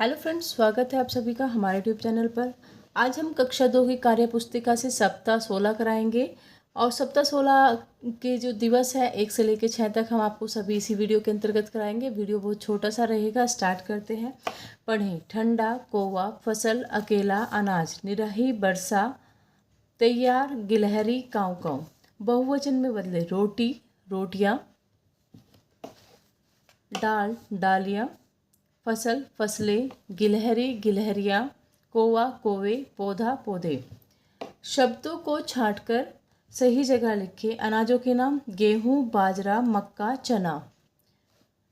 Hello friends, स्वागत है आप सभी का हमारे यूट्यूब चैनल पर। आज हम कक्षा 2 की कार्य पुस्तिका से सप्ताह 16 कराएंगे और सप्ताह 16 के जो दिवस है 1 से लेकर 6 तक हम आपको सभी इसी वीडियो के अंतर्गत कराएंगे। वीडियो बहुत छोटा सा रहेगा। स्टार्ट करते हैं। पढ़ें। ठंडा, कौवा, फसल, अकेला, अनाज, निराही, बरसा, तैयार, गिलहरी, काँव काँव। बहुवचन में बदले रोटी, रोटियाँ, डाल, डालियाँ, फसल, फसलें, गिलहरी, गिलहरियाँ, कौवा, कौवे, पौधा, पौधे। शब्दों को छांटकर सही जगह लिखें। अनाजों के नाम गेहूँ, बाजरा, मक्का, चना।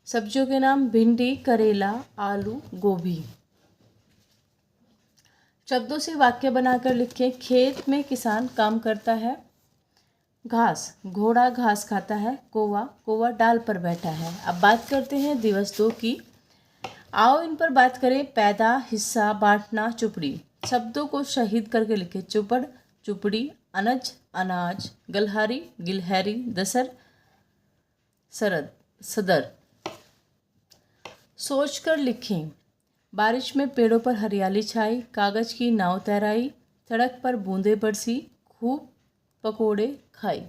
सब्जियों के नाम भिंडी, करेला, आलू, गोभी। शब्दों से वाक्य बनाकर लिखें। खेत में किसान काम करता है। घास, घोड़ा घास खाता है। कौवा, कौवा डाल पर बैठा है। अब बात करते हैं दिवस 2 की। आओ इन पर बात करें। पैदा, हिस्सा, बांटना, चुपड़ी। शब्दों को शहीद करके लिखे। चुपड़, चुपड़ी, अनज, अनाज, गलहारी, गिलहरी, दसर, सरद, सदर। सोच कर लिखें। बारिश में पेड़ों पर हरियाली छाई, कागज की नाव तैराई, सड़क पर बूंदे बरसी, खूब पकोड़े खाई।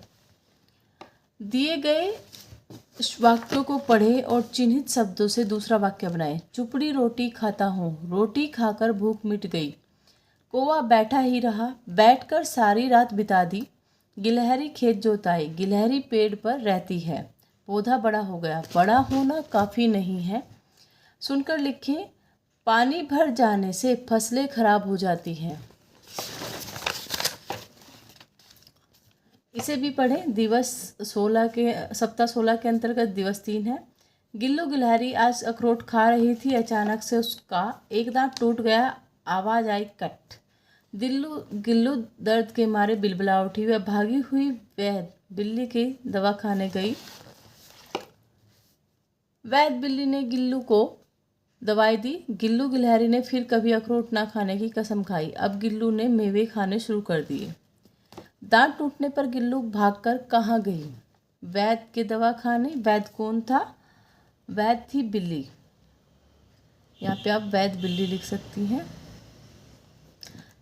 दिए गए वाक्यों को पढ़ें और चिन्हित शब्दों से दूसरा वाक्य बनाएं। चुपड़ी रोटी खाता हूँ, रोटी खाकर भूख मिट गई। कौवा बैठा ही रहा, बैठकर सारी रात बिता दी। गिलहरी खेत जोताई, गिलहरी पेड़ पर रहती है। पौधा बड़ा हो गया, बड़ा होना काफ़ी नहीं है। सुनकर लिखें। पानी भर जाने से फसलें खराब हो जाती हैं। इसे भी पढ़ें। दिवस 16 के सप्ताह 16 के अंतर्गत दिवस 3 है। गिल्लू गिलहरी आज अखरोट खा रही थी। अचानक से उसका एक दांत टूट गया। आवाज आई कट। गिल्लू दर्द के मारे बिलबिला उठी। वह भागी हुई वैद्य बिल्ली की दवा खाने गई। वैद्य बिल्ली ने गिल्लू को दवाई दी। गिल्लू गिलहरी ने फिर कभी अखरोट ना खाने की कसम खाई। अब गिल्लू ने मेवे खाने शुरू कर दिए। दांत टूटने पर गिल्लू भागकर कहाँ गई? वैद्य के दवा खाने। वैद्य कौन था? वैद्य थी बिल्ली। यहाँ पे आप वैद्य बिल्ली लिख सकती हैं।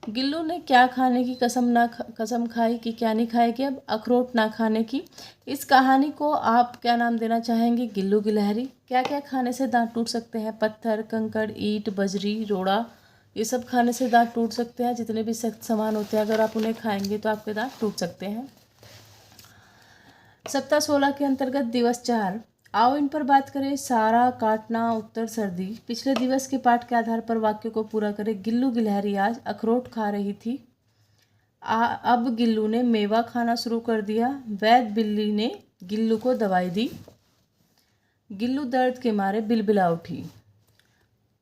गिल्लू ने क्या खाने की कसम खाई कि क्या नहीं खाएगी? अब अखरोट ना खाने की। इस कहानी को आप क्या नाम देना चाहेंगे? गिल्लू गिलहरी। क्या क्या खाने से दांत टूट सकते हैं? पत्थर, कंकड़, ईंट, बजरी, रोड़ा, ये सब खाने से दांत टूट सकते हैं। जितने भी सख्त सामान होते हैं अगर आप उन्हें खाएंगे तो आपके दांत टूट सकते हैं। सप्ताह 16 के अंतर्गत दिवस 4। आओ इन पर बात करें। सारा, काटना, उत्तर, सर्दी। पिछले दिवस के पाठ के आधार पर वाक्य को पूरा करें। गिल्लू गिलहरी आज अखरोट खा रही थी। अब गिल्लू ने मेवा खाना शुरू कर दिया। वैद्य बिल्ली ने गिल्लू को दवाई दी। गिल्लू दर्द के मारे बिलबिला उठी।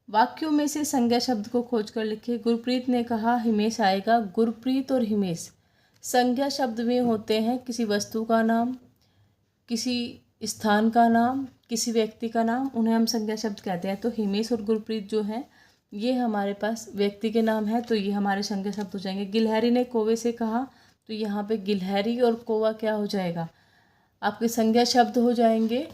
वाक्यों में से संज्ञा शब्द को खोजकर लिखे। गुरप्रीत ने कहा हिमेश आएगा। गुरप्रीत और हिमेश संज्ञा शब्द में होते हैं किसी वस्तु का नाम, किसी स्थान का नाम, किसी व्यक्ति का नाम, उन्हें हम संज्ञा शब्द कहते हैं। तो हिमेश और गुरप्रीत जो हैं ये हमारे पास व्यक्ति के नाम है, तो ये हमारे संज्ञा शब्द हो जाएंगे। गिलहरी ने कौवे से कहा, तो यहाँ पे गिलहरी और कौवा क्या हो जाएगा? आपके संज्ञा शब्द हो जाएंगे।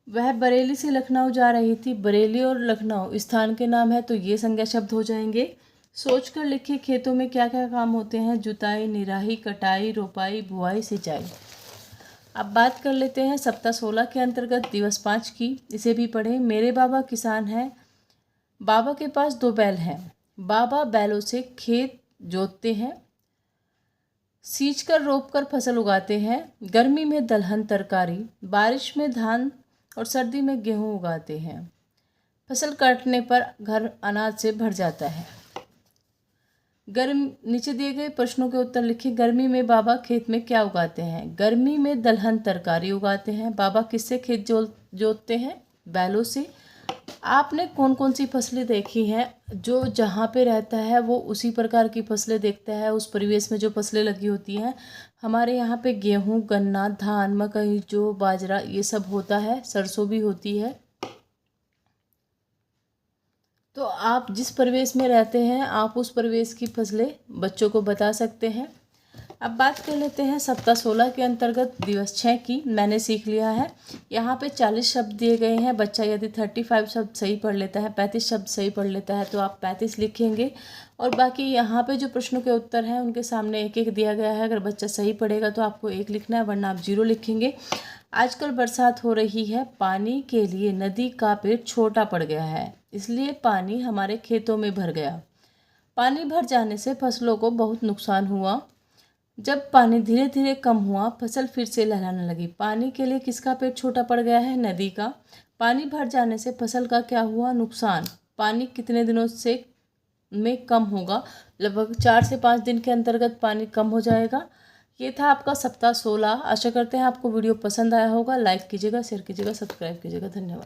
वह बरेली से लखनऊ जा रही थी। बरेली और लखनऊ स्थान के नाम है, तो ये संज्ञा शब्द हो जाएंगे। सोच कर लिखिए खेतों में क्या क्या काम होते हैं? जुताई, निराई, कटाई, रोपाई, बुआई, सिंचाई। अब बात कर लेते हैं सप्ताह 16 के अंतर्गत दिवस 5 की। इसे भी पढ़ें। मेरे बाबा किसान हैं। बाबा के पास 2 बैल हैं। बाबा बैलों से खेत जोतते हैं, सींच कर रोप कर फसल उगाते हैं। गर्मी में दलहन तरकारी, बारिश में धान और सर्दी में गेहूँ उगाते हैं। फसल काटने पर घर अनाज से भर जाता है। नीचे दिए गए प्रश्नों के उत्तर लिखिए। गर्मी में बाबा खेत में क्या उगाते हैं? गर्मी में दलहन तरकारी उगाते हैं। बाबा किससे खेत जोतते हैं? बैलों से। आपने कौन कौन सी फसलें देखी हैं? जो जहाँ पे रहता है वो उसी प्रकार की फसलें देखता है। उस परिवेश में जो फसलें लगी होती हैं, हमारे यहाँ पे गेहूँ, गन्ना, धान, मकई, जौ, बाजरा ये सब होता है। सरसों भी होती है। तो आप जिस परिवेश में रहते हैं आप उस परिवेश की फसलें बच्चों को बता सकते हैं। अब बात कर लेते हैं सप्ताह 16 के अंतर्गत दिवस 6 की। मैंने सीख लिया है। यहाँ पे 40 शब्द दिए गए हैं। बच्चा यदि 35 शब्द सही पढ़ लेता है, 35 शब्द सही पढ़ लेता है तो आप 35 लिखेंगे। और बाकी यहाँ पे जो प्रश्नों के उत्तर हैं उनके सामने एक एक दिया गया है। अगर बच्चा सही पढ़ेगा तो आपको 1 लिखना है, वरना आप 0 लिखेंगे। आजकल बरसात हो रही है, पानी के लिए नदी का पेट छोटा पड़ गया है, इसलिए पानी हमारे खेतों में भर गया। पानी भर जाने से फसलों को बहुत नुकसान हुआ। जब पानी धीरे धीरे कम हुआ, फसल फिर से लहराने लगी। पानी के लिए किसका पेट छोटा पड़ गया है? नदी का। पानी भर जाने से फसल का क्या हुआ? नुकसान। पानी कितने दिनों से में कम होगा? लगभग 4 से 5 दिन के अंतर्गत पानी कम हो जाएगा। ये था आपका सप्ताह 16। आशा करते हैं आपको वीडियो पसंद आया होगा। लाइक कीजिएगा, शेयर कीजिएगा, सब्सक्राइब कीजिएगा। धन्यवाद।